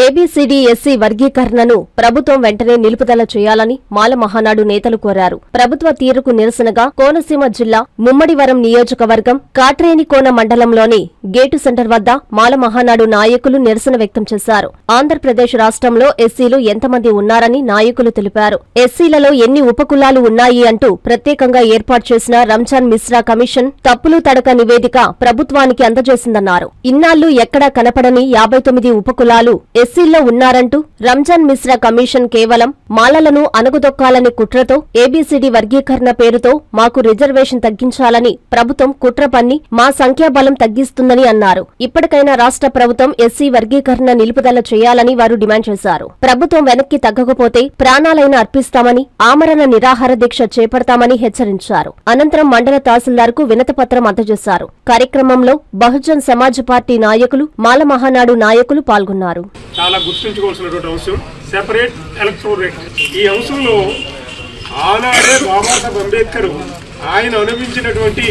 ABCD SC వర్గీకరణను ప్రభుత్వం వెంటనే నిలుపుదల చేయాలని మాల మహానాడు నేతలు కోరారు. ప్రభుత్వ తీరుకు నిరసనగా కోనసీమ జిల్లా ముమ్మడివరం నియోజకవర్గం కాట్రేనికోన మండలంలోని గేటు సెంటర్ వద్ద మాల మహానాడు నాయకులు నిరసన వ్యక్తం చేశారు. ఆంధ్రప్రదేశ్ రాష్ట్రంలో ఎస్సీలు ఎంతమంది ఉన్నారని నాయకులు తెలిపారు. ఎస్సీలలో ఎన్ని ఉపకులాలు ఉన్నాయి అంటూ ప్రత్యేకంగా ఏర్పాటు చేసిన రంజాన్ మిశ్రా కమిషన్ తప్పులు తడక నివేదిక ప్రభుత్వానికి అందజేసిందన్నారు. ఇన్నాళ్లు ఎక్కడా కనపడని 59 ఉపకులాలు ఎస్సీల్లో ఉన్నారంటూ రంజాన్ మిశ్రా కమిషన్ కేవలం మాలలను అణగదొక్కాలనే కుట్రతో ఏబీసీడీ వర్గీకరణ పేరుతో మాకు రిజర్వేషన్ తగ్గించాలని ప్రభుత్వం కుట్ర పన్ని మా సంఖ్యాబలం తగ్గిస్తుందని అన్నారు. ఇప్పటికైనా రాష్ట్ర ప్రభుత్వం ఎస్సీ వర్గీకరణ నిలుపుదల చేయాలని వారు డిమాండ్ చేశారు. ప్రభుత్వం వెనక్కి తగ్గకపోతే ప్రాణాలైనా అర్పిస్తామని, ఆమరణ నిరాహార దీక్ష చేపడతామని హెచ్చరించారు. అనంతరం మండల తహసీల్దార్కు వినతిపత్రం అందజేశారు. కార్యక్రమంలో బహుజన్ సమాజ్ పార్టీ నాయకులు, మాల మహానాడు నాయకులు పాల్గొన్నారు. చాలా గుర్తుంచుకోవాల్సినటువంటి అంశం సెపరేట్ ఎలక్టోరేట్. ఈ అంశంలో ఆనాడే బాబాసాహెబ్ అంబేద్కర్ ఆయన అనుభవించినటువంటి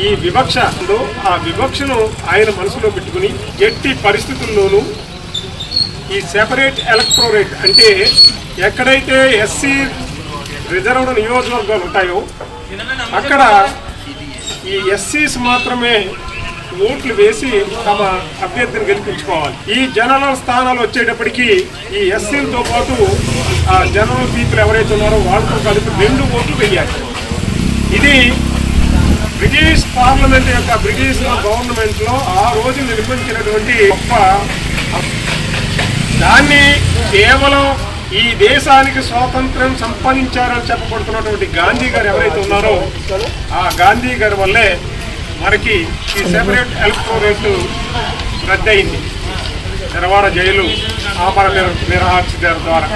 ఈ వివక్షలో ఆ వివక్షను ఆయన మనసులో పెట్టుకుని ఎట్టి పరిస్థితుల్లోనూ ఈ సెపరేట్ ఎలక్టోరేట్ అంటే ఎక్కడైతే ఎస్సీ రిజర్వ్డ్ నియోజకవర్గాలు ఉంటాయో అక్కడ ఈ ఎస్సీస్ మాత్రమే ఓట్లు వేసి తమ అభ్యర్థిని గెలిపించుకోవాలి. ఈ జనరల్ స్థానాలు వచ్చేటప్పటికి ఈ ఎస్సీలతో పాటు ఆ జనరల్ పీపుల్ ఎవరైతే ఉన్నారో వాళ్ళతో కలిపి 2 ఓట్లు వేయాలి. ఇది బ్రిటిష్ పార్లమెంట్ యొక్క బ్రిటిష్ గవర్నమెంట్ లో ఆ రోజు నిర్మించినటువంటి గొప్ప దాన్ని కేవలం ఈ దేశానికి స్వాతంత్ర్యం సంపాదించారని చెప్పబడుతున్నటువంటి గాంధీ గారు ఎవరైతే ఉన్నారో ఆ గాంధీ గారి వల్లే మనకి ఈ సెపరేట్ ఎలక్టోరేట్ రద్దయింది. నిరవాడ జైలు ఆమరణ నిరాహార ద్వారా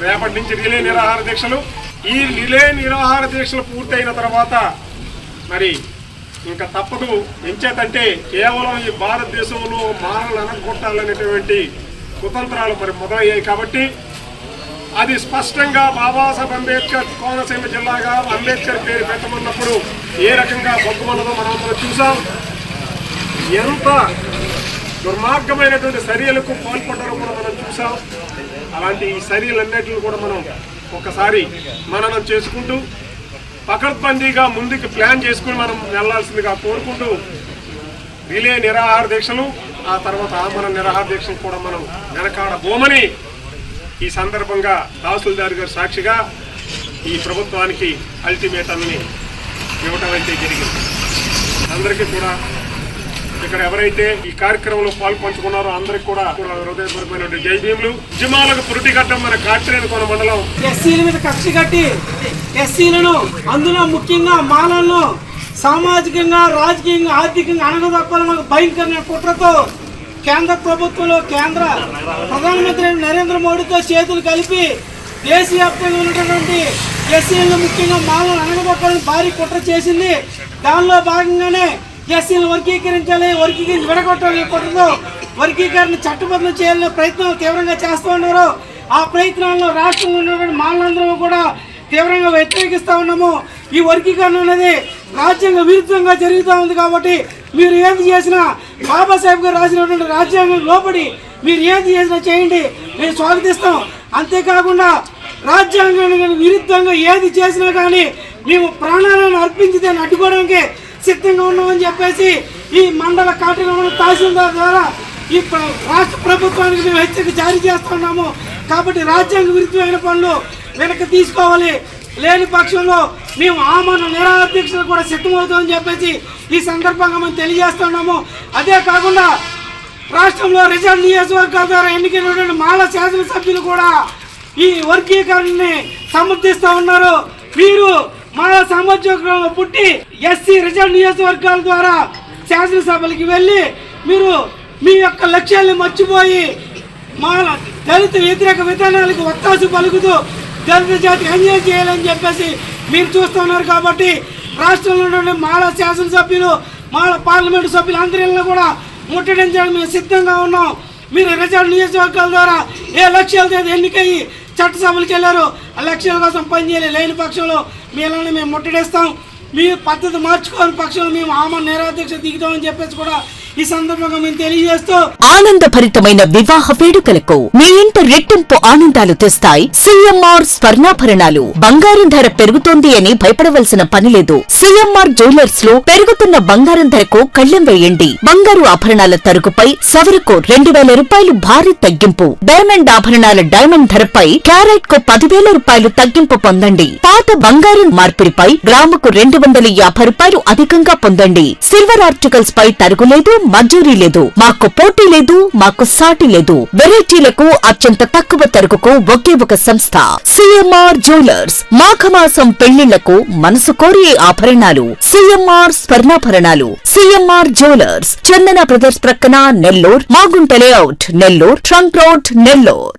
రేపటి నుంచి రిలే నిరాహార దీక్షలు. ఈ రిలే నిరాహార దీక్షలు పూర్తయిన తర్వాత మరి ఇంకా తప్పదు. ఎంచేతంటే కేవలం ఈ భారతదేశంలో మానవులు అనగొట్టాలనేటువంటి కుతంత్రాలు మరి మొదలయ్యాయి. కాబట్టి అది స్పష్టంగా బాబాసాహెబ్ అంబేద్కర్ కోనసీమ జిల్లాగా అంబేద్కర్ పేరు పెట్టమన్నప్పుడు ఏ రకంగా బొగ్గుమన్నదో మనం చూసాం. ఎంత దుర్మార్గమైనటువంటి చర్యలకు పాల్పడ్డారో కూడా మనం చూసాం. అలాంటి ఈ చర్యలన్నిటిని కూడా మనం ఒకసారి మననం చేసుకుంటూ పకడ్బందీగా ముందుకు ప్లాన్ చేసుకుని మనం వెళ్లాల్సిందిగా కోరుకుంటూ రిలే నిరాహార దీక్షలు ఆ తర్వాత ఆమరణ నిరాహార దీక్షలు కూడా మనం వెనకాడబోమని ఈ సందర్భంగా తహసీల్దార్ గారు సాక్షిగా ఈ ప్రభుత్వానికి అల్టిమేటంని ఇవ్వటం అయితే జరిగింది. అందరికీ కూడా ఇక్కడ ఎవరైతే ఈ కార్యక్రమంలో పాల్పంచుకున్నారో అందరికి కూడా హృదయపూర్వకమైన జై భీములు. ఉద్యమాలకు పురుటిగడ్డం మన కాట్రేనికోన మండలం. ఎస్సీల మీద కక్ష కట్టి ఎస్సీలను అందులో ముఖ్యంగా మాలలను సామాజికంగా, రాజకీయంగా, ఆర్థికంగా అణగదొక్కాలని భయంకరమైన కుట్రతో కేంద్ర ప్రభుత్వంలో కేంద్ర ప్రధానమంత్రి నరేంద్ర మోడీతో చేతులు కలిపి దేశవ్యాప్తంగా ఉన్నటువంటి ఎస్సీలను ముఖ్యంగా మాలను అణగదొక్కాలని భారీ కుట్ర చేసింది. దానిలో భాగంగానే ఎస్సీలను వర్గీకరించాలి, వర్గీకరించి విడగొట్టాలని కుట్రతో వర్గీకరణ చట్టబద్ధం చేయాలనే ప్రయత్నాలు తీవ్రంగా చేస్తూ ఉన్నారు. ఆ ప్రయత్నాల్లో రాష్ట్రంలో ఉన్నటువంటి మాలందరూ కూడా తీవ్రంగా వ్యతిరేకిస్తూ ఉన్నాము. ఈ వర్గీకరణ అనేది రాజ్యాంగ విరుద్ధంగా జరుగుతూ ఉంది. కాబట్టి మీరు ఏది చేసినా బాబాసాహెబ్ గారు రాసినటువంటి రాజ్యాంగం లోపడి మీరు ఏది చేసినా చేయండి, మేము స్వాగతిస్తాం. అంతేకాకుండా రాజ్యాంగానికి విరుద్ధంగా ఏది చేసినా కానీ మేము ప్రాణాలను అర్పించితే అడ్డుకోవడానికి సిద్ధంగా ఉన్నామని చెప్పేసి ఈ మండల కాట్రేనికోన తహసీల్దార్ ద్వారా ఈ రాష్ట్ర ప్రభుత్వానికి మేము హెచ్చరిక జారీ చేస్తున్నాము. కాబట్టి రాజ్యాంగ విరుద్ధమైన పనులు వెనక్కి తీసుకోవాలి. లేని పక్షంలో మేము ఆమరణ నిరాహార దీక్షలు కూడా సిద్ధమవుతామని చెప్పేసి ఈ సందర్భంగా మేము తెలియజేస్తున్నాము. అదే కాకుండా రాష్ట్రంలో రిజర్వ్ నియోజకవర్గాల ద్వారా ఎన్నికైనటువంటి మాల శాసనసభ్యులు కూడా ఈ వర్గీకరణని సమర్థిస్తూ ఉన్నారు. మీరు మాల సామాజికంలో పుట్టి ఎస్సీ రిజర్వ్ నియోజకవర్గాల ద్వారా శాసనసభలకి వెళ్ళి మీరు మీ యొక్క లక్ష్యాలను మర్చిపోయి మాల దళిత వ్యతిరేక విధానాలకు ఒత్తాసు పలుకుతూ దళిత జాతికి అన్యాయం చేయాలని చెప్పేసి మీరు చూస్తున్నారు. కాబట్టి రాష్ట్రంలో ఉన్న మాల శాసనసభ్యులు, మాల పార్లమెంటు సభ్యులు అందరిలో కూడా ముట్టడించడానికి మేము సిద్ధంగా ఉన్నాం. మీరు రిజర్వ్ నియోజకవర్గాల ద్వారా ఏ లక్ష్యాలతో ఎన్నికయ్యి చట్టసభలకు వెళ్ళారు ఆ లక్ష్యాల కోసం పనిచేయాలి. లేని పక్షంలో మీలని మేము ముట్టడిస్తాం. మీ పద్ధతి మార్చుకోని పక్షంలో మేము ఆమరణ నిరాహార దీక్ష దిగుతామని చెప్పేసి కూడా ఈ సందర్భంగా మేము తెలియజేస్తూ ఆనందభరితమైన వివాహ వేడుకలకు మీ ఇంట రెట్టింపు ఆనందాలు తెస్తాయి సిఎంఆర్ స్వర్ణాభరణాలు. బంగారం ధర పెరుగుతోంది అని భయపడవలసిన పని లేదు. సిఎంఆర్ జ్యువెలర్స్ లో పెరుగుతున్న బంగారం ధరకు కళ్లెం వేయండి. బంగారు ఆభరణాల తరుగుపై సవరకు 2000 రూపాయలు భారీ తగ్గింపు. డైమండ్ ఆభరణాల డైమండ్ ధరపై క్యారెట్ కు 10,000 రూపాయలు తగ్గింపు పొందండి. పాత బంగారం మార్పిడిపై గ్రాముకు 250 రూపాయలు అధికంగా పొందండి. సిల్వర్ ఆర్టికల్స్ పై తరుగులేదు, మజూరీ లేదు. మాకు పోటీ లేదు, మాకు సాటి లేదు. వెరైటీలకు అత్యంత తక్కువ తరుగుకు ఒకే ఒక సంస్థ సిఎంఆర్ జ్యువెలర్స్. మాఘమాసం పెళ్లిళ్లకు మనసు కోరే ఆభరణాలు సిఎంఆర్ స్వర్ణాభరణాలు. సిఎంఆర్ జ్యువెలర్స్, చందన బ్రదర్స్ ప్రక్కన Nellore, Magunta layout Nellore, trunk road Nellore.